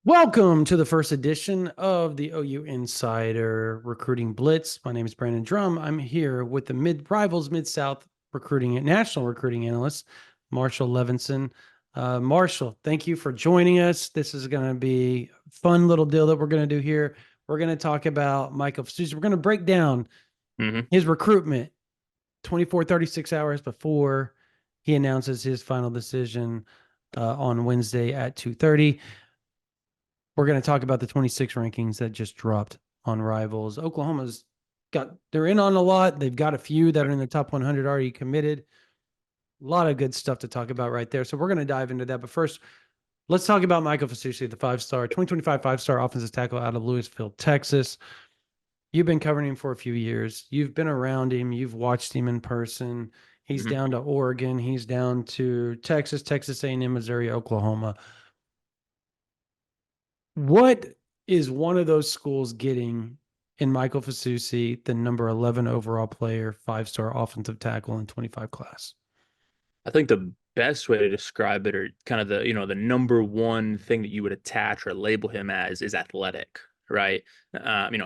Welcome to the first edition of the OU Insider Recruiting Blitz. My name is Brandon Drumm. I'm here with the Rivals Mid-South recruiting national recruiting analyst, Marshall Levenson. Marshall, thank you for joining us. This is going to be a fun little deal that we're going to do here. We're going to talk about Michael Fasusi. We're going to break down his recruitment 24, 36 hours before he announces his final decision on Wednesday at 2:30. We're going to talk about the 26 rankings that just dropped on Rivals. They're in on a lot. They've got a few that are in the top 100 already committed. A lot of good stuff to talk about right there. So we're going to dive into that. But first, let's talk about Michael Fasusi, the 2025 five-star offensive tackle out of Louisville, Texas. You've been covering him for a few years. You've been around him. You've watched him in person. He's down to Oregon. He's down to Texas, Texas A&M, Missouri, Oklahoma. What is one of those schools getting in Michael Fasusi, the number 11 overall player, five-star offensive tackle in 25 class? I think the best way to describe it, or kind of the number one thing that you would attach or label him as, is athletic, right?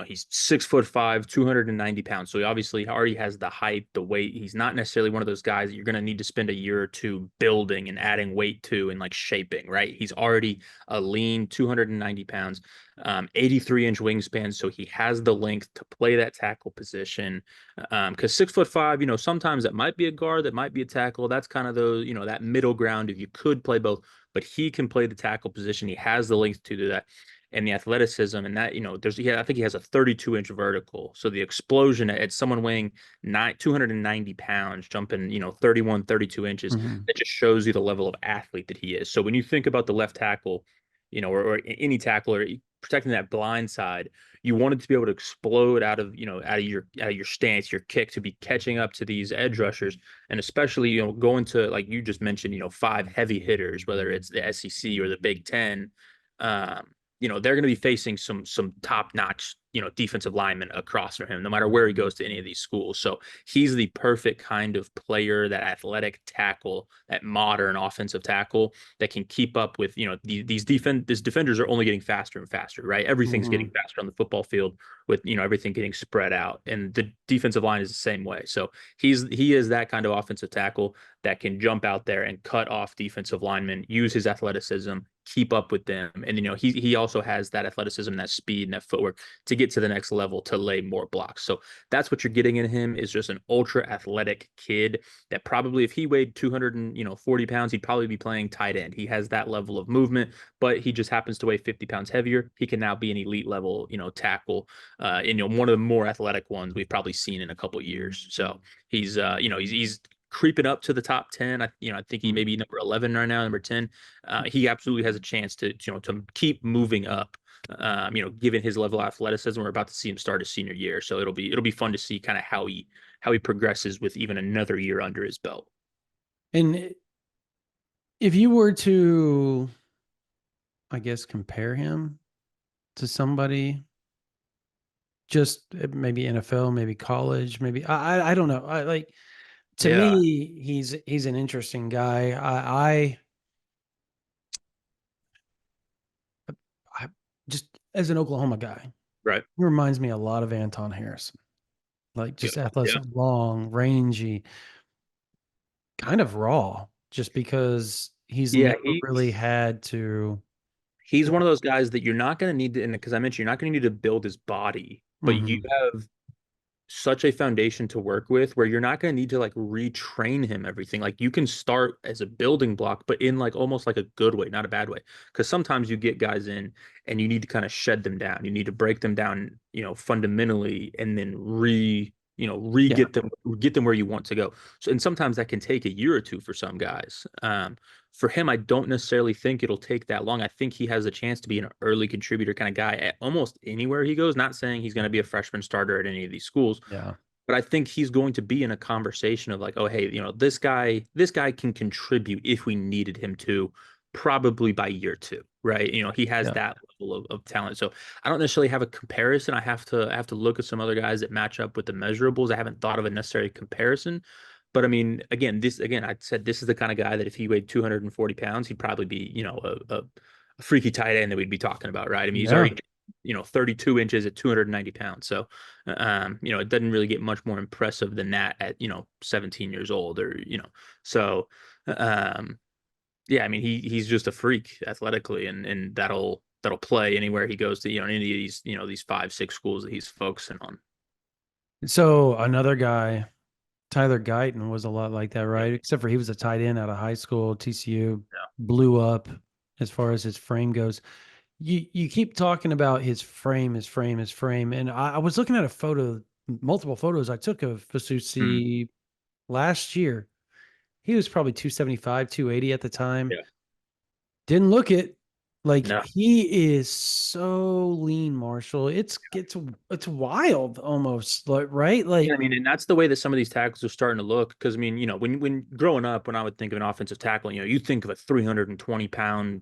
He's 6'5", 290 pounds. So he obviously already has the height, the weight. He's not necessarily one of those guys that you're going to need to spend a year or two building and adding weight to and like shaping, right? He's already a lean 290 pounds, 83-inch wingspan. So he has the length to play that tackle position. Because 6'5", sometimes that might be a guard, that might be a tackle. That's kind of that middle ground if you could play both, but he can play the tackle position. He has the length to do that and the athleticism, and that, I think he has a 32-inch vertical. So the explosion at someone weighing 290 pounds, jumping, 31, 32 inches, that just shows you the level of athlete that he is. So when you think about the left tackle, or any tackle, or protecting that blind side, you wanted to be able to explode out of your stance, your kick, to be catching up to these edge rushers, and especially going to, like you just mentioned, five heavy hitters, whether it's the SEC or the Big Ten. They're going to be facing some top notch defensive linemen across from him, no matter where he goes to any of these schools. So he's the perfect kind of player, that athletic tackle, that modern offensive tackle that can keep up with, these defenders are only getting faster and faster, right? Everything's getting faster on the football field, with everything getting spread out, and the defensive line is the same way. So he is that kind of offensive tackle that can jump out there and cut off defensive linemen, use his athleticism, keep up with them. And he also has that athleticism, that speed, and that footwork to get to the next level, to lay more blocks. So that's what you're getting in him, is just an ultra athletic kid that probably, if he weighed 240 pounds, he'd probably be playing tight end. He has that level of movement, but he just happens to weigh 50 pounds heavier. He can now be an elite level tackle, and one of the more athletic ones we've probably seen in a couple of years. So he's creeping up to the top 10. I think he may be number 11 right now, number 10. He absolutely has a chance to keep moving up. Given his level of athleticism, we're about to see him start his senior year, so it'll be fun to see kind of how he progresses with even another year under his belt. And if you were to, I guess, compare him to somebody, just maybe NFL, maybe college, maybe I don't know. To Yeah, me, he's an interesting guy. I just, as an Oklahoma guy, right. he reminds me a lot of Anton Harrison. Like, Yeah, just yeah, athletic, long, rangy, kind of raw, just because he's yeah. never really had to. He's one of those guys that you're not going to need to, and because I mentioned you're not going to need to build his body, but you Mhm. have such a foundation to work with, where you're not going to need to like retrain him everything. Like, you can start as a building block, but in like almost like a good way, not a bad way. Because sometimes you get guys in and you need to kind of shed them down. You need to break them down, fundamentally, and then Yeah. get them where you want to go. So, and sometimes that can take a year or two for some guys. For him, I don't necessarily think it'll take that long. I think he has a chance to be an early contributor kind of guy at almost anywhere he goes. Not saying he's going to be a freshman starter at any of these schools, Yeah. but I think he's going to be in a conversation of like, oh, hey, this guy can contribute if we needed him to, probably by year two, right? He has Yeah. that level of talent. So I don't necessarily have a comparison. I have to look at some other guys that match up with the measurables. I haven't thought of a necessary comparison. But I mean, again, I said this is the kind of guy that if he weighed 240 pounds, he'd probably be, a freaky tight end that we'd be talking about, right? I mean, he's Yeah. already 32 inches at 290 pounds. So, it doesn't really get much more impressive than that at 17 years old, or so, um, yeah. I mean, he's just a freak athletically, and that'll play anywhere he goes to, any of these, these 5, 6 schools that he's focusing on. So another guy, Tyler Guyton, was a lot like that, Yeah, right? Except for he was a tight end out of high school. TCU yeah. blew up as far as his frame goes. You keep talking about his frame, his frame, his frame, and I was looking at a photo, multiple photos I took of Mm, Fasusi last year. He was probably 275, 280 at the time. yeah. Didn't look it. Like No. he is so lean, Marshall. It's wild almost, like, right? Yeah, I Like, mean, and that's the way that some of these tackles are starting to look. Because I mean, when growing up, when I would think of an offensive tackle, you think of a 320-pound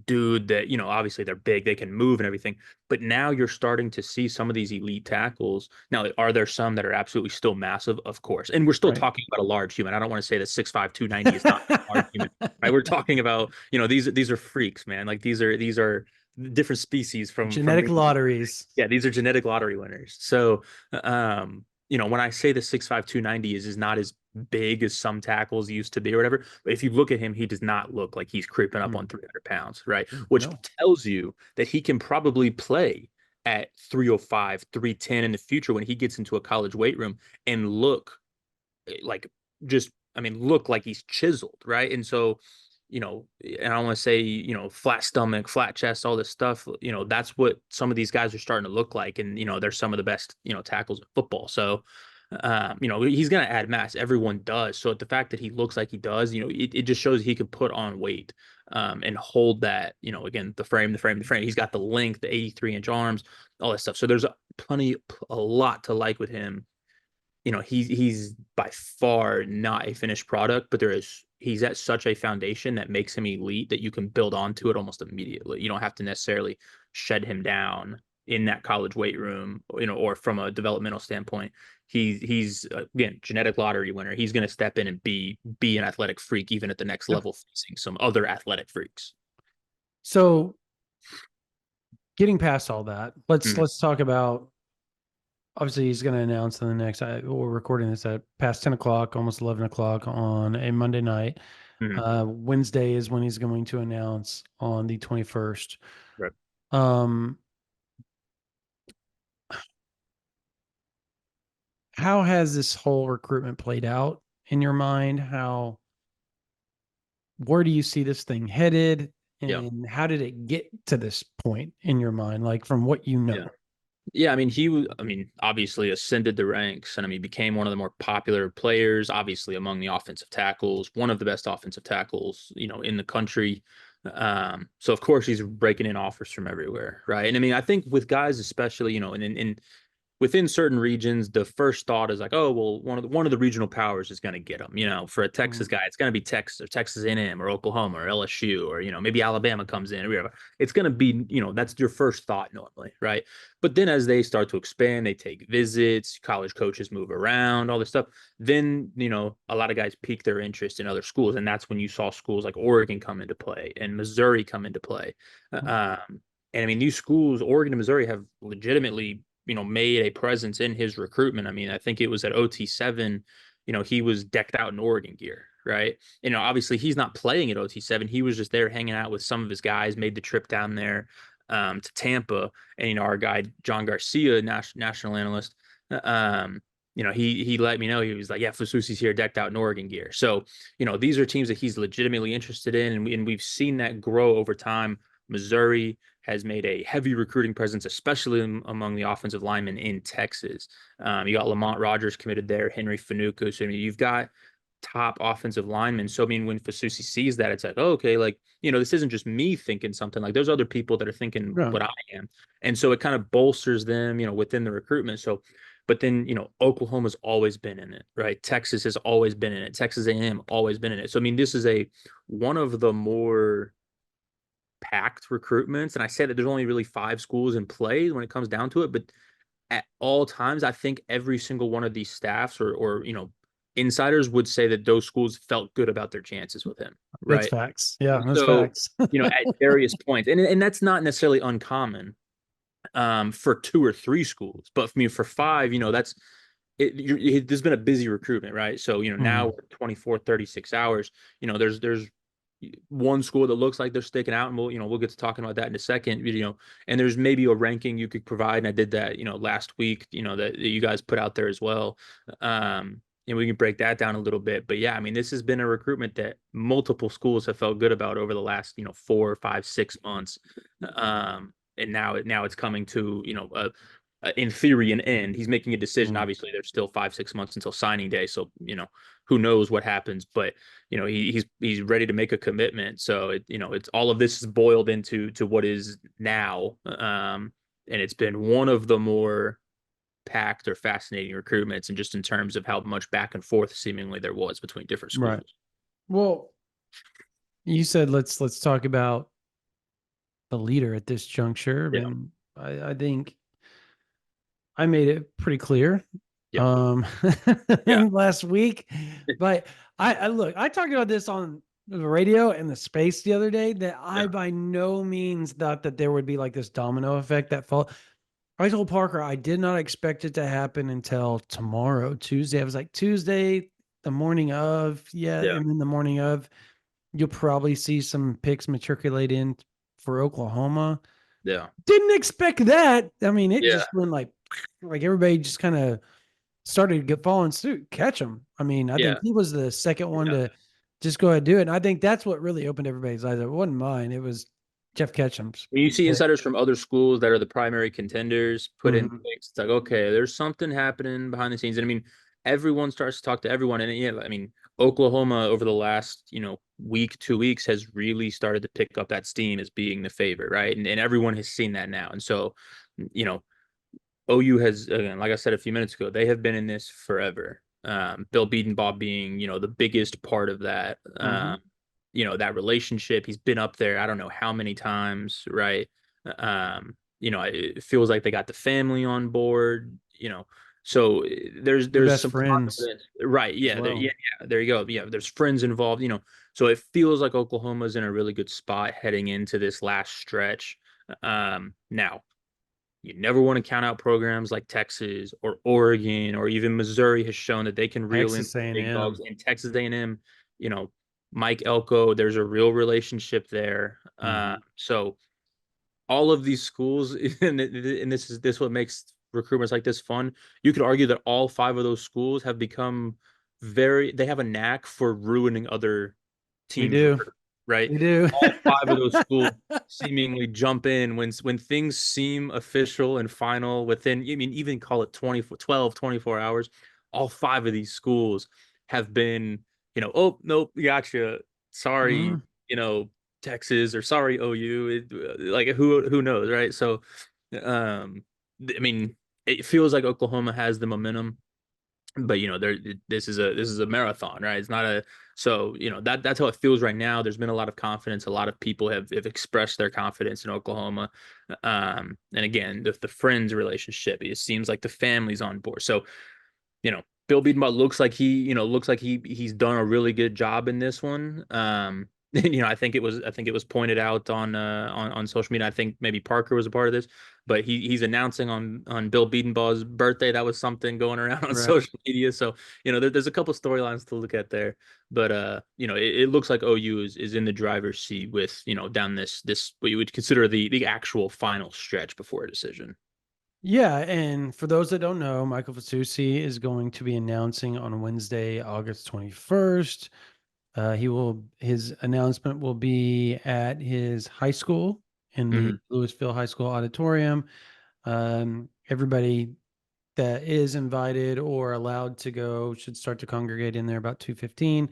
dude that, obviously they're big, they can move and everything. But now you're starting to see some of these elite tackles. Now, are there some that are absolutely still massive? Of course. And we're still right. talking about a large human. I don't want to say that 6'5", 290 is not a large human. Right? We're talking about, these are freaks, man. Like these are different species from Genetic lotteries. yeah, these are genetic lottery winners. So, when I say the 6'5", 290 is not as big as some tackles used to be or whatever, but if you look at him, he does not look like he's creeping up on Mm, 300 pounds, right? Which no. tells you that he can probably play at 305, 310 in the future when he gets into a college weight room and look like just, I mean, look like he's chiseled, right? And so, and I want to say, flat stomach, flat chest, all this stuff, that's what some of these guys are starting to look like. And, they're some of the best, tackles in football. So, he's going to add mass. Everyone does. So the fact that he looks like he does, it just shows he could put on weight, and hold that, again, the frame. He's got the length, the 83-inch arms, all that stuff. So there's a lot to like with him. He's by far not a finished product, but he's at such a foundation that makes him elite that you can build onto it almost immediately. You don't have to necessarily shed him down in that college weight room, or from a developmental standpoint. He's again, genetic lottery winner. He's going to step in and be an athletic freak even at the next Yeah. level, facing some other athletic freaks. So getting past all that, let's Mm, let's talk about. Obviously, he's going to announce in the next. We're recording this at past 10 o'clock, almost 11 o'clock on a Monday night. mm, Wednesday is when he's going to announce on the 21st. right. Um, how has this whole recruitment played out in your mind? Where do you see this thing headed? Yeah. And how did it get to this point in your mind? Like from what you Yeah. know. Yeah, I mean, obviously ascended the ranks, and I mean, became one of the more popular players, obviously among the offensive tackles, one of the best offensive tackles, in the country. So of course he's breaking in offers from everywhere, right? And I mean, I think with guys, especially, and in within certain regions, the first thought is like, oh, well, one of the regional powers is going to get them. For a Texas Mm, guy, it's going to be Texas or Texas A&M or Oklahoma or LSU, or maybe Alabama comes in or whatever. It's going to be, that's your first thought normally, right? But then as they start to expand, they take visits, college coaches move around, all this stuff. Then a lot of guys pique their interest in other schools, and that's when you saw schools like Oregon come into play and Missouri come into play. mm, And I mean, these schools, Oregon and Missouri, have legitimately, made a presence in his recruitment. I mean, I think it was at OT7, he was decked out in Oregon gear, right? Obviously he's not playing at OT7. He was just there hanging out with some of his guys, made the trip down there, to Tampa. And, our guy, John Garcia, national analyst, he let me know. He was like, yeah, Fasusi's here decked out in Oregon gear. So, these are teams that he's legitimately interested in. And we've seen that grow over time. Missouri has made a heavy recruiting presence, especially among the offensive linemen in Texas. You got Lamont Rogers committed there, Henry Fanuca. So I mean, you've got top offensive linemen. So I mean, when Fasusi sees that, it's like, oh, okay, like this isn't just me thinking something. Like there's other people that are thinking yeah. what I am, and so it kind of bolsters them, within the recruitment. So, but then Oklahoma's always been in it, right? Texas has always been in it. Texas A&M always been in it. So I mean, this is one of the more packed recruitments. And I say that there's only really 5 schools in play when it comes down to it. But at all times, I think every single one of these staffs or insiders would say that those schools felt good about their chances with him, That's right? facts. Yeah, And that's so, facts. at various points, and that's not necessarily uncommon for two or three schools, but for me, for five, that's there's been a busy recruitment, right? So, now Mhm. we're 24, 36 hours. There's one school that looks like they're sticking out, and we'll get to talking about that in a second. And there's maybe a ranking you could provide, and I did that, last week, that you guys put out there as well. And we can break that down a little bit. But yeah, I mean, this has been a recruitment that multiple schools have felt good about over the last, 4, 5, 6 months. And now it's coming to, in theory, an end. He's making a decision. Mhm. Obviously, there's still 5, 6 months until signing day. So, who knows what happens, but he's ready to make a commitment. So it's all of this is boiled into what is now. And it's been one of the more packed or fascinating recruitments, and just in terms of how much back and forth seemingly there was between different Right. schools. Well, you said let's talk about the leader at this juncture, Yeah, and I think I made it pretty clear yeah, um yeah, last week. But I look, I talked about this on the radio and the space the other day, that I yeah, by no means thought that there would be like this domino effect that fall. I told Parker I did not expect it to happen until tomorrow, Tuesday. I was like, Tuesday, the morning of, yeah, yeah, and then the morning of, you'll probably see some picks matriculate in for Oklahoma. yeah, Didn't expect that. I mean, it yeah, just went like everybody just kind of started to get falling suit, catch him. I mean, I think yeah, he was the second one yeah. to just go ahead and do it. And I think that's what really opened everybody's eyes. It wasn't mine. It was Jeff Ketchum's When you see pick. insiders from other schools that are the primary contenders put in Mhm. picks, it's like, okay, there's something happening behind the scenes. And I mean, everyone starts to talk to everyone. And yeah, I mean, Oklahoma over the last, week, 2 weeks has really started to pick up that steam as being the favorite, right? And everyone has seen that now. And so, you know, OU has, again, like I said a few minutes ago, they have been in this forever. Bill Bedenbaugh being, the biggest part of that. Mhm. That relationship. He's been up there, I don't know how many times, right? It feels like they got the family on board, so They're there's best some friends confidence, right? as Yeah, well. yeah. There you go. Yeah, there's friends involved, so it feels like Oklahoma's in a really good spot heading into this last stretch. Now you never want to count out programs like Texas or Oregon or even Missouri has shown that they can reel in Texas big dogs. A&M. And Texas A&M, you know, Mike Elko, there's a real relationship there. Mhm. So all of these schools, and this what makes recruitments like this fun. You could argue that all five of those schools have become they have a knack for ruining other They teams' do. recruitment, right? They do. All five of those schools seemingly jump in when things seem official and final within, I mean, even call it 24, 12, 24 hours. All five of these schools have been, oh, nope, gotcha. Sorry, Mhm. Texas, or sorry, OU. Like who knows, right? So, um, I mean, it feels like Oklahoma has the momentum, but there this is a marathon, right? It's not a so that's how it feels right now. There's been a lot of confidence. A lot of people have expressed their confidence in Oklahoma. And again, the friends relationship, it seems like the family's on board. So Bill Bedenbaugh looks like he's done a really good job in this one. And, I think it was pointed out on social media. I think maybe Parker was a part of this, but he's announcing on Bill Bedenbaugh's birthday. That was something going around on Right. social media. So there's a couple storylines to look at there, but it looks like OU is in the driver's seat with down this what you would consider the actual final stretch before a decision. Yeah, and for those that don't know, Michael Fasusi is going to be announcing on Wednesday, August 21st. His announcement will be at his high school in the Hmm. Louisville High School auditorium. Everybody that is invited or allowed to go should start to congregate in there about 2:15.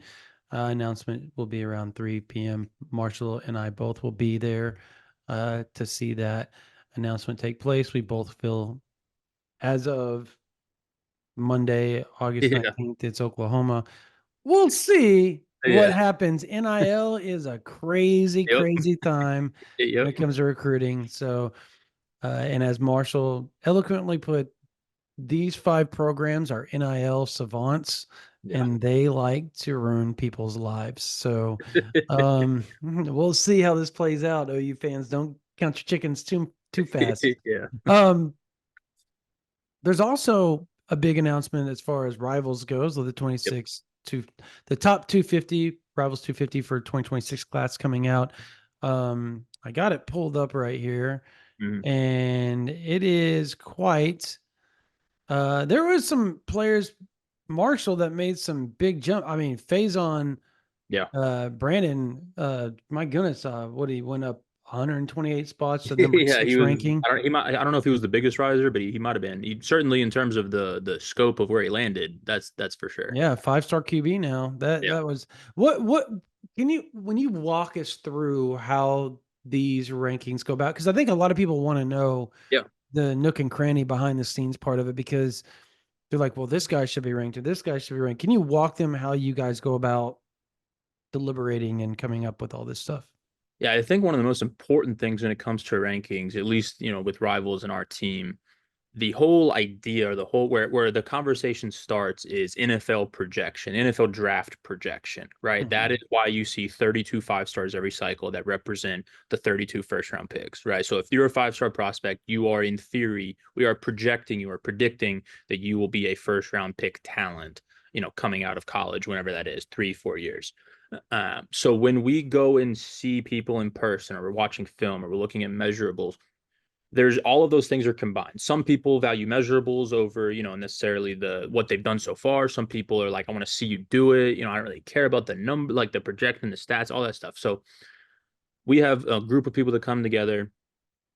Announcement will be around 3 p.m. Marshall and I both will be there to see that announcement take place. We both feel, as of Monday, August Yeah. 19th, it's Oklahoma. We'll see what Yeah. happens. NIL is a crazy, Yep. crazy time when Yep. it comes to recruiting. So, and as Marshall eloquently put, these five programs are NIL savants. Yeah. and they like to ruin people's lives. So we'll see how this plays out. OU fans, don't count your chickens too fast. Yeah. Um, there's also a big announcement as far as rivals goes with the Yep. 26 to the top 250 rivals 250 for 2026 class coming out. I got it pulled up right here, Mhm. and it is quite. There was some players, Marshall, that made some big jump. I mean, Faison, Yeah. Brandon, my goodness, what he went up 128 spots to number Yeah, he six was. ranking. I don't know if he was the biggest riser, but he might have been. He certainly, in terms of the scope of where he landed, that's for sure. Yeah, 5-star QB now. That Yeah. that was what can you when you walk us through how these rankings go about? Because I think a lot of people want to know Yeah. the nook and cranny behind the scenes part of it because they're like, well, this guy should be ranked or this guy should be ranked. Can you walk them how you guys go about deliberating and coming up with all this stuff? Yeah, I think one of the most important things when it comes to rankings, at least, with rivals in our team, the whole idea or the whole where the conversation starts is NFL projection, NFL draft projection, right? That Mhm. is why you see 32 5 stars every cycle that represent the 32 first round picks, right? So if you're a 5 star prospect, you are in theory, we are projecting, you are predicting that you will be a first round pick talent, coming out of college, whenever that is, 3, 4 years. So when we go and see people in person, or we're watching film, or we're looking at measurables, there's all of those things are combined. Some people value measurables over, necessarily the what they've done so far. Some people are like, I want to see you do it. I don't really care about the number, like the projection, the stats, all that stuff. So we have a group of people that come together,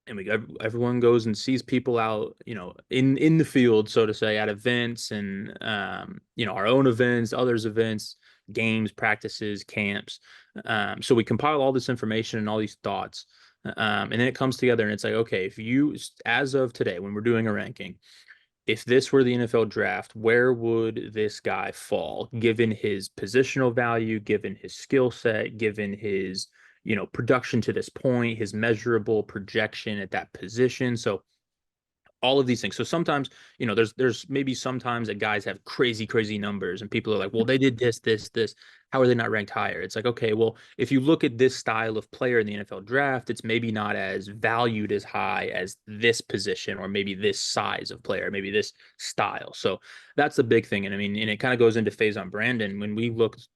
and everyone goes and sees people out, in the field, so to say, at events, and our own events, others events, games, practices, camps. So we compile all this information and all these thoughts, and then it comes together, and it's like, okay, if you, as of today, when we're doing a ranking, if this were the NFL draft, where would this guy fall given his positional value, given his skill set, given his, production to this point, his measurable projection at that position? So all of these things. So sometimes, there's maybe sometimes that guys have crazy, crazy numbers, and people are like, well, they did this, this, this. How are they not ranked higher? It's like, okay, well, if you look at this style of player in the NFL draft, it's maybe not as valued as high as this position, or maybe this size of player, maybe this style. So that's the big thing. And I mean, and it kind of goes into Faison Brandon. When we looked,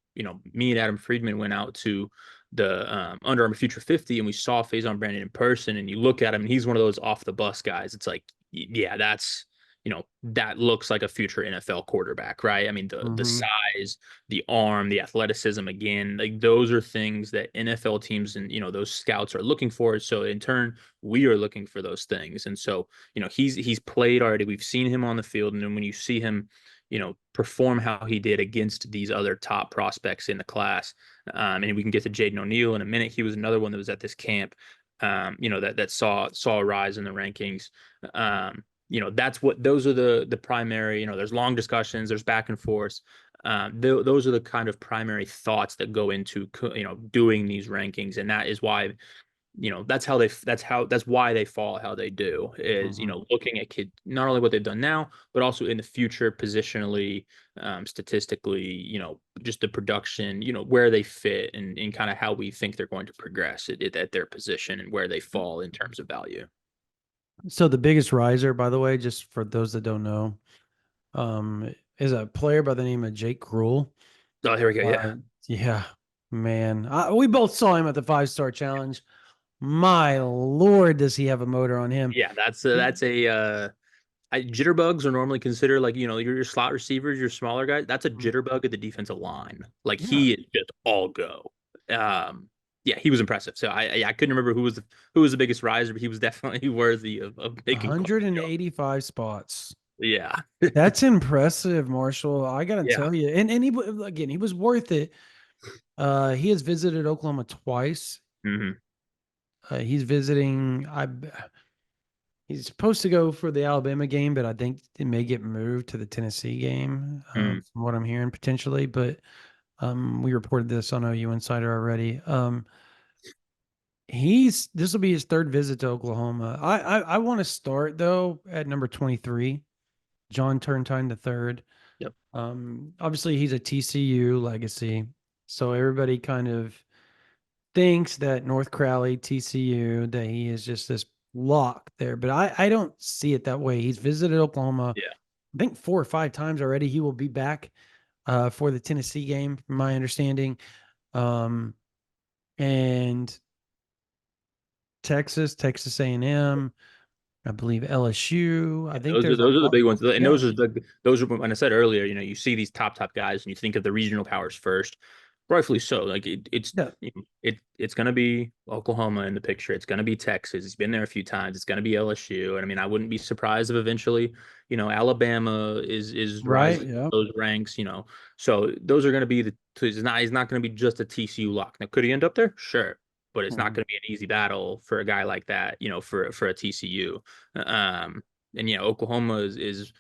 me and Adam Friedman went out to the Under Armour Future 50, and we saw Faison Brandon in person, and you look at him, and he's one of those off the bus guys. It's like, yeah, that looks like a future NFL quarterback, right? I mean, the Mhm. size, the arm, the athleticism, again, like those are things that NFL teams and, those scouts are looking for. So in turn, we are looking for those things. And so, he's played already. We've seen him on the field, and then when you see him, perform how he did against these other top prospects in the class, and we can get to Jaden O'Neal in a minute. He was another one that was at this camp, that saw a rise in the rankings. That's what those are the primary. There's long discussions, there's back and forth. Those are the kind of primary thoughts that go into doing these rankings, and that is why, that's why they fall how they do, is Mhm. looking at kid, not only what they've done now, but also in the future, positionally, statistically, just the production, where they fit, and kind of how we think they're going to progress at their position, and where they fall in terms of value. So the biggest riser, by the way, just for those that don't know, is a player by the name of Jake Gruel. Oh, here we go. Yeah. Uh, yeah, man, we both saw him at the 5-star challenge. My lord, does he have a motor on him? Yeah, that's a jitterbugs are normally considered, like, your slot receivers, your smaller guys. That's a jitterbug at the defensive line. Like, Yeah, he is just all go. Yeah, he was impressive. So I couldn't remember who was the biggest riser, but he was definitely worthy of making quite a jump. 185 spots. Yeah. That's impressive, Marshall. I gotta Yeah. tell you, and again, he was worth it. He has visited Oklahoma twice. Hmm. He's visiting. He's supposed to go for the Alabama game, but I think it may get moved to the Tennessee game, Hmm. from what I'm hearing potentially. But we reported this on OU Insider already. This will be his third visit to Oklahoma. I want to start though at number 23, John Turntine the third. Yep. Obviously, he's a TCU legacy, so everybody kind of thinks that North Crowley, TCU, that he is just this lock there, but I don't see it that way. He's visited Oklahoma, Yeah. I think 4 or 5 times already. He will be back for the Tennessee game, from my understanding. Um, and Texas A&M, I believe LSU. I Yeah, think there's a those are the lot. big ones, and Yeah, those are when I said earlier, you see these top guys, and you think of the regional powers first, rightfully so. Like yeah, it's going to be Oklahoma in the picture. It's going to be Texas. He's been there a few times. It's going to be LSU, and I mean, I wouldn't be surprised if eventually, Alabama is right. rising Yeah. those ranks. So those are going to be the. He's not going to be just a TCU lock. Now, could he end up there? Sure. But it's not Mhm. going to be an easy battle for a guy like that, for a TCU. Um, and Oklahoma is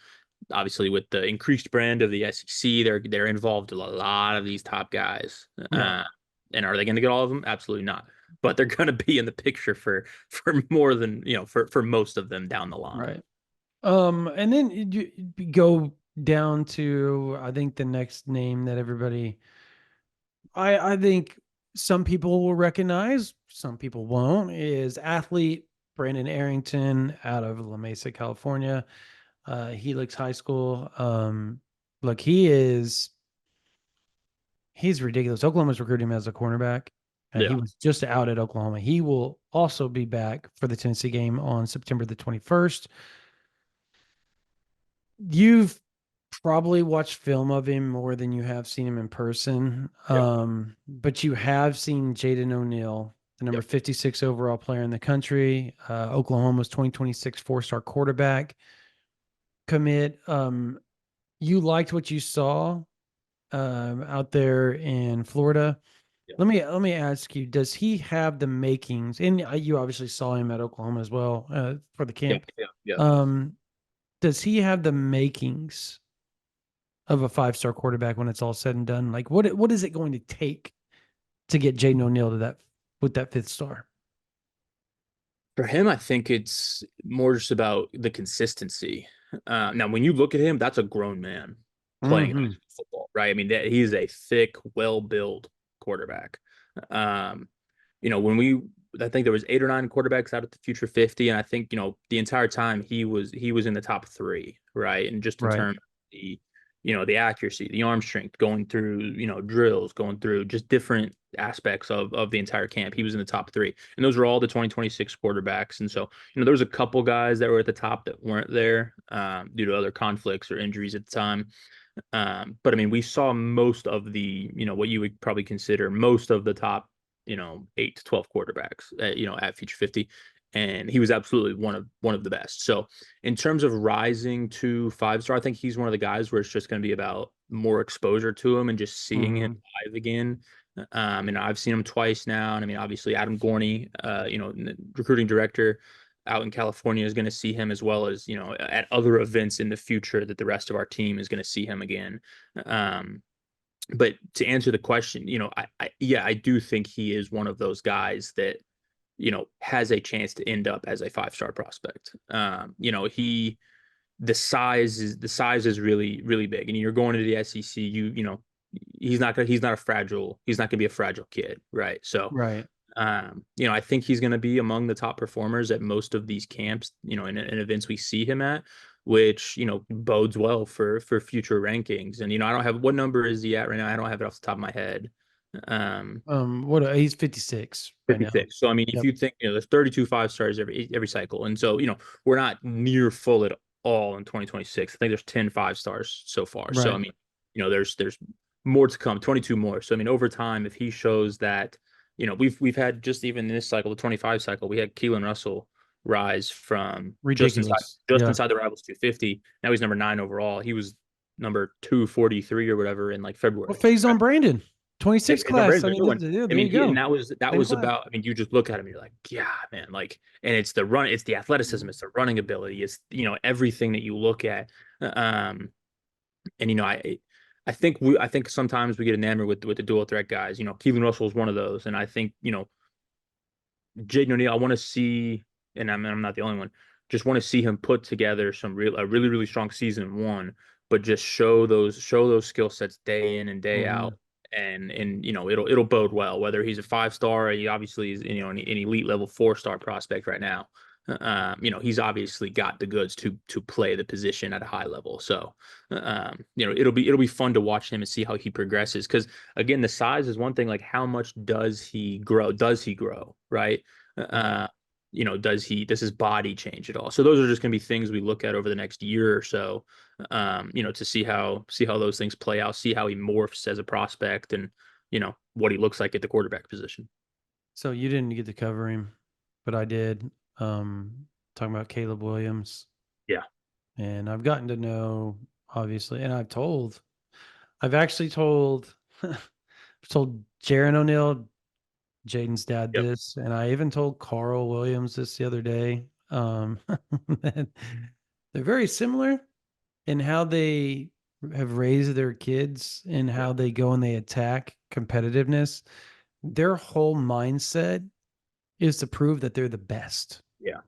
obviously with the increased brand of the SEC, they're involved in a lot of these top guys. Yeah. And are they going to get all of them? Absolutely not. But they're going to be in the picture for more than for most of them down the line. Right. And then you go down to, I think the next name that everybody, I think some people will recognize, some people won't, is athlete Brandon Arrington out of La Mesa, California, Helix High School. Look, he's ridiculous. Oklahoma's recruited him as a cornerback. He Yeah. was just out at Oklahoma. He will also be back for the Tennessee game on September the 21st. You've probably watched film of him more than you have seen him in person. Yeah. But you have seen Jaden O'Neal, the number Yep. 56 overall player in the country, Oklahoma's 2026 four-star quarterback commit. You liked what you saw out there in Florida. Yeah. Let me ask you: does he have the makings? And you obviously saw him at Oklahoma as well for the Yeah. camp. Yeah. Yeah. Um, does he have the makings of a five-star quarterback when it's all said and done? Like, what is it going to take to get Jaden O'Neal to that with that fifth star? For him, I think it's more just about the consistency. Now, when you look at him, that's a grown man playing high Mm-hmm. school football, right? I mean, he's a thick, well-built quarterback. Um, I think there was 8 or 9 quarterbacks out at the Future 50, and I think the entire time he was in the top three, right? And just in Right. terms of the accuracy, the arm strength, going through drills, going through just different aspects of the entire camp, he was in the top three, and those were all the 2026 quarterbacks. And so there was a couple guys that were at the top that weren't there due to other conflicts or injuries at the time. But I mean, we saw most of what you would probably consider most of the top, 8 to 12 quarterbacks, at Future 50, and he was absolutely one of the best. So in terms of rising to 5-star, I think he's one of the guys where it's just going to be about more exposure to him and just seeing him Mm-hmm. live again. I've seen him twice now, and I mean, obviously Adam Gorney, recruiting director out in California is going to see him as well as at other events in the future that the rest of our team is going to see him again. Um, but to answer the question, I do think he is one of those guys that has a chance to end up as a 5-star prospect. The size is really really big, and you're going to the SEC. He's not gonna be a fragile kid, right? So Right. I think he's going to be among the top performers at most of these camps, in events we see him at, which, bodes well for future rankings. And, I don't have, what number is he at right now? I don't have it off the top of my head. Um, What he's 56 right now. 56. So, I mean, if Yep. you think, there's 32 5-stars every cycle. And so, we're not near full at all in 2026. I think there's 10 5-stars so far. So, I Right. mean, there's more to come, 22 more. So, I mean, over time, if he shows that, we've had just even in this cycle, the 25 cycle, we had Keelan Russell rise from just inside Ridiculous. just Yeah. inside the rivals 250. Now he's number 9 overall. He was number 243 or whatever in like What February. phase on Brandon? Yeah, 26 Peyton class. Brandon's I a mean, good one. yeah, I there mean, you go. that Same was class. about. I mean, you just look at him, you're like, yeah, man, like, and it's the athleticism, it's the running ability, it's everything that you look at. Um, and I think sometimes we get enamored with the dual threat guys. Keelan Russell is one of those, and I think Jaden O'Neal, I want to see, and I'm not the only one. Just want to see him put together a really really strong season one but just show those skill sets day in and day Hmm. out, and it'll bode well. Whether he's a 5 star, he obviously is an elite level 4 star prospect right now. He's obviously got the goods to play the position at a high level. So, it'll be fun to watch him and see how he progresses. Because again, the size is one thing. Like, how much does he grow? Does he grow? Right? Right. Does his body change at all? So those are just going to be things we look at over the next year or so, to see how those things play out, see how he morphs as a prospect, and what he looks like at the quarterback position. So you didn't get to cover him, but I did. Talking about Caleb Williams, Yeah. and I've gotten to know, obviously, and I've actually told, told Jaron O'Neal, Jaden's dad, Yep. this, and I even told Carl Williams this the other day. That they're very similar in how they have raised their kids and Yeah. how they go and they attack competitiveness. Their whole mindset is to prove that they're the best. Yeah.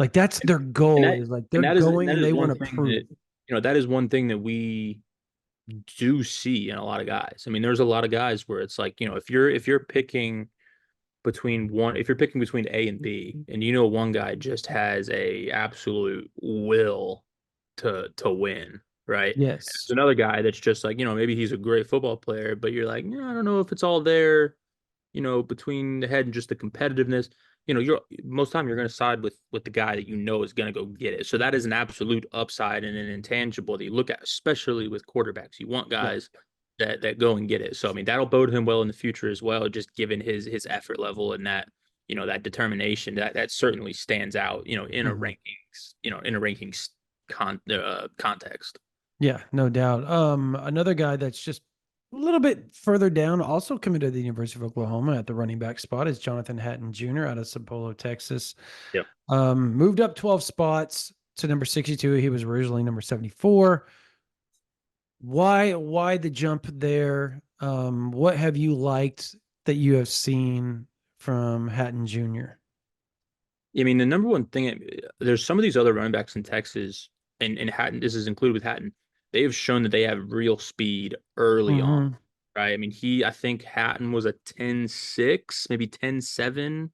Like that's their And goal that is like and they're that is going that and is they one want to thing that prove. that is one thing that we do see in a lot of guys. I mean, there's a lot of guys where it's like, if you're picking if you're picking between A and B, and one guy just has a absolute will to win, right? And Yes. there's another guy that's just like, maybe he's a great football player, but you're like, I don't know if it's all there, between the head and just the competitiveness. You're most time you're going to side with the guy that is going to go get it. So that is an absolute upside and an intangible that you look at, especially with quarterbacks. You want Yeah. guys that go and get it. So I mean, that'll bode him well in the future as well, just given his effort level and that determination that certainly stands out, Mhm. in a rankings context. Yeah, no doubt. Another guy that's just a little bit further down, also committed to the University of Oklahoma at the running back spot, is Jonathan Hatton Jr. out of Sapolo, Texas. Yep. Moved up 12 spots to number 62. He was originally number 74. Why the jump there? What have you liked that you have seen from Hatton Jr.? I mean, the number one thing, there's some of these other running backs in Texas, and Hatton, this is included with Hatton, they have shown that they have real speed early on, Mm-hmm. right? I mean, I think Hatton was a 10.6, maybe 10.7,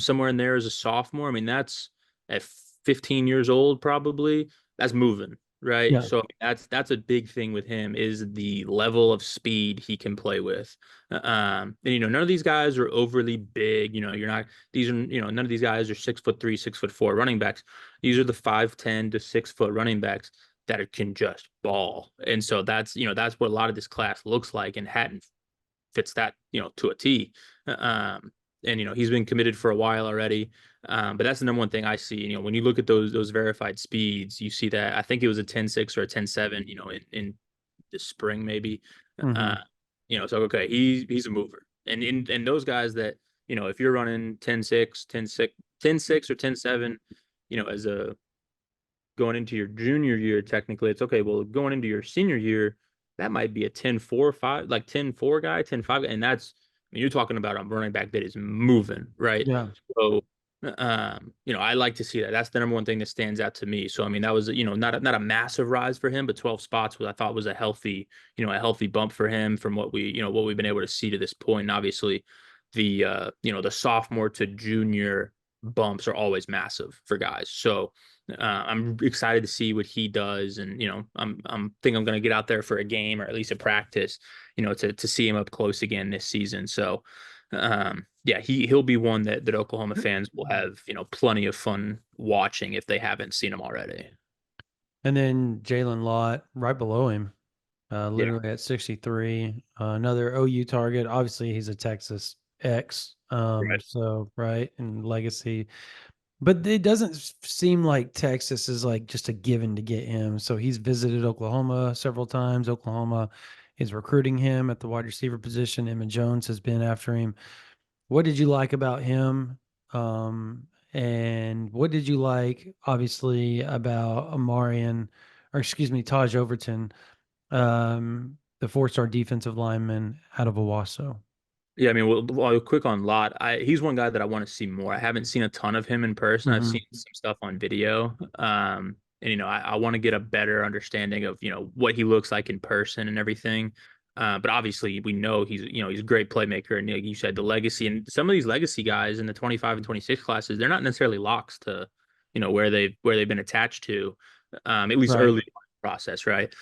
somewhere in there as a sophomore. I mean, that's at 15 years old, probably. That's moving, right? Yeah. So I mean, that's a big thing with him is the level of speed he can play with. And none of these guys are overly big. You're not these are none of these guys are 6'3", 6'4" running backs. These are the 5'10" to 6 foot running backs that can just ball. And so that's what a lot of this class looks like. And Hatton fits that, to a T. And he's been committed for a while already. But that's the number one thing I see. When you look at those verified speeds, you see that I think it was a 10.6 or a 10.7, in the spring maybe. Mm-hmm. Uh, so okay, he's a mover. And those guys that, if you're running 10.6, 10.6, 10.6 or 10.7, as a going into your junior year, technically, it's okay. Well, going into your senior year, that might be a 10.4, 5, like 10.4 guy, 10.5, and that's, I mean, you're talking about a running back that is moving, right? Yeah. So, I like to see that. That's the number one thing that stands out to me. So, I mean, that was, not a massive rise for him, but 12 spots was, I thought, was a healthy bump for him from what we've been able to see to this point. And obviously, the sophomore to junior bumps are always massive for guys. So, I'm excited to see what he does, and I'm going to get out there for a game or at least a practice, to see him up close again this season. So, yeah, he'll be one that Oklahoma fans will have plenty of fun watching if they haven't seen him already. And then Jalen Lott right below him, Yeah, literally at 63. Another OU target. Obviously, he's a Texas X. right. So right and legacy, but it doesn't seem like Texas is like just a given to get him. So he's visited Oklahoma several times. Oklahoma is recruiting him at the wide receiver position. Emma Jones has been after him. What did you like about him? And what did you like, obviously, about Amarian, or excuse me, Taj Overton, the 4-star defensive lineman out of Owasso? Yeah, I mean, well, quick on Lott. He's one guy that I want to see more. I haven't seen a ton of him in person. I've Hmm. seen some stuff on video. and I want to get a better understanding of what he looks like in person and everything. But obviously, we know he's a great playmaker, and like you said, the legacy and some of these legacy guys in the 25 and 26 classes, they're not necessarily locks to where they've been attached to, at least Right. early in the process, right?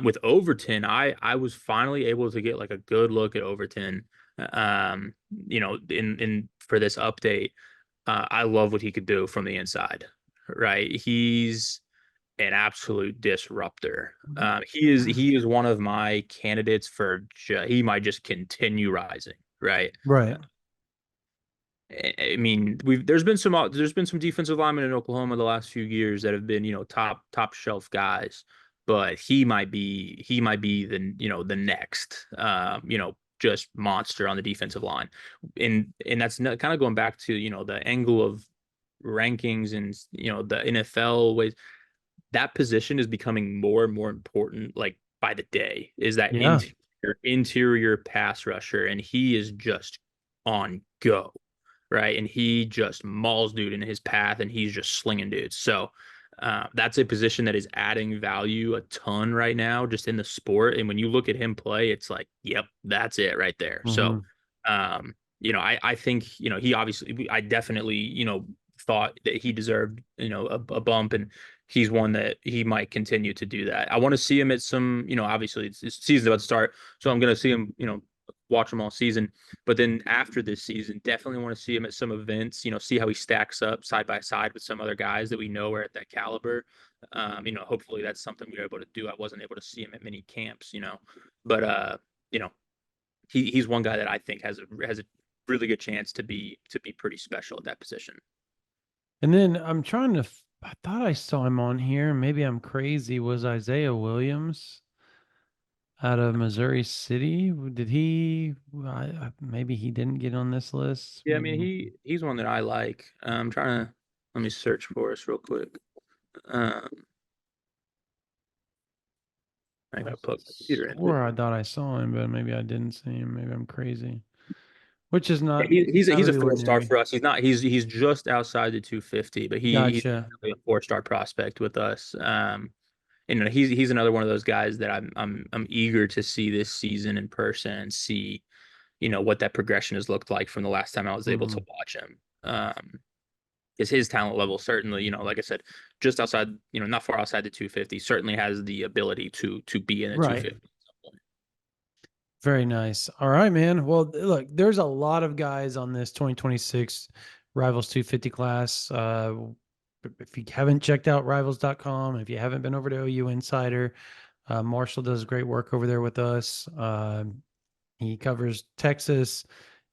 With Overton, I was finally able to get like a good look at Overton, in for this update. I love what he could do from the inside, right? He's an absolute disruptor. He is one of my candidates for he might just continue rising, right? Right. I mean, there's been some defensive linemen in Oklahoma the last few years that have been top shelf guys, but he might be the next just monster on the defensive line, and that's kind of going back to the angle of rankings and the NFL ways that position is becoming more and more important, like by the day, is that Yeah. interior pass rusher, and he is just on go, right? And he just mauls dude in his path, and he's just slinging dudes. So that's a position that is adding value a ton right now, just in the sport. And when you look at him play, it's like, yep, that's it right there. So, Hmm. I think he obviously, I definitely thought that he deserved a bump, and he's one that he might continue to do that. I want to see him at some, obviously it's season's about to start, so I'm going to see him, watch him all season. But then after this season, definitely want to see him at some events, see how he stacks up side by side with some other guys that we know are at that caliber. Hopefully that's something we are able to do. I wasn't able to see him at many camps, but you know, he's one guy that I think has a really good chance to be pretty special at that position. And then I'm trying to, I thought I saw him on here. Maybe I'm crazy. Was Isaiah Williams out of Missouri City? Did he, maybe he didn't get on this list. Yeah, I mean Maybe. he's one that I like. I'm trying to let me search for us real quick. Um, I I gotta plug my computer in. swore I thought I saw him, but maybe I didn't see him. Maybe I'm crazy, which is Yeah, not he's out he's of a the 4 star ordinary. for us. He's just outside the 250, but he's Gotcha. definitely a 4 star prospect with us. And he's another one of those guys that I'm eager to see this season in person and see what that progression has looked like from the last time I was able to Hmm. watch him. Is his talent level certainly, like I said, just outside, not far outside the 250, certainly has the ability to be in the Right. 250 at some point. Very nice. All right, man. Well, look, there's a lot of guys on this 2026 Rivals 250 class. If you haven't checked out rivals.com, if you haven't been over to OU Insider, Marshall does great work over there with us. He covers Texas,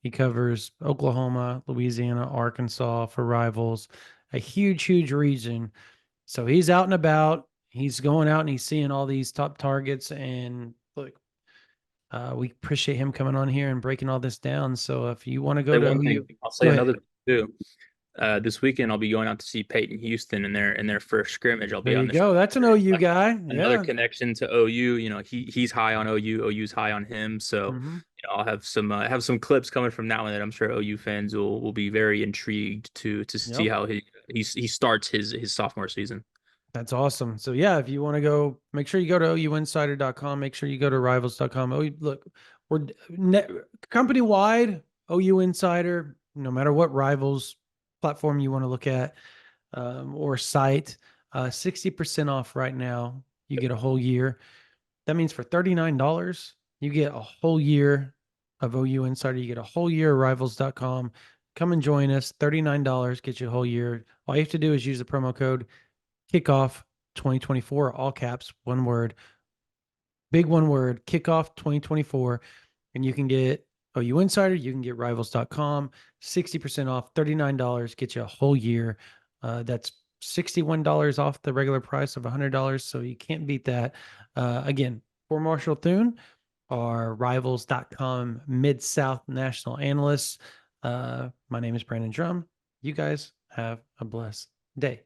he covers Oklahoma, Louisiana, Arkansas for Rivals, a huge, huge region. So he's out and about. He's going out and he's seeing all these top targets. And look, we appreciate him coming on here and breaking all this down. So if you want to go Say to one OU, thing, I'll say go ahead. another thing too. This weekend I'll be going out to see Peyton Houston in their first scrimmage. I'll There be on you the go. That's an shoulder. OU Like guy. another Yeah. connection to OU. He's high on OU. OU's high on him. So Hmm. I'll have some clips coming from now and that I'm sure OU fans will be very intrigued to see Yep. how he starts his sophomore season. That's awesome. So yeah, if you want to go, make sure you go to ouinsider.com. Make sure you go to rivals.com. Oh, look, we're company wide OU Insider, no matter what Rivals platform you want to look at, or site, 60% off right now. You get a whole year. That means for $39, you get a whole year of OU Insider. You get a whole year of rivals.com. Come and join us. $39 gets you a whole year. All you have to do is use the promo code kickoff 2024, all caps, one word, big one word, kickoff 2024. And you can get OU Insider, you can get rivals.com, 60% off, $39, get you a whole year. That's $61 off the regular price of $100. So you can't beat that. Again, for Marshall Thune, our rivals.com Mid South national analyst. My name is Brandon Drumm. You guys have a blessed day.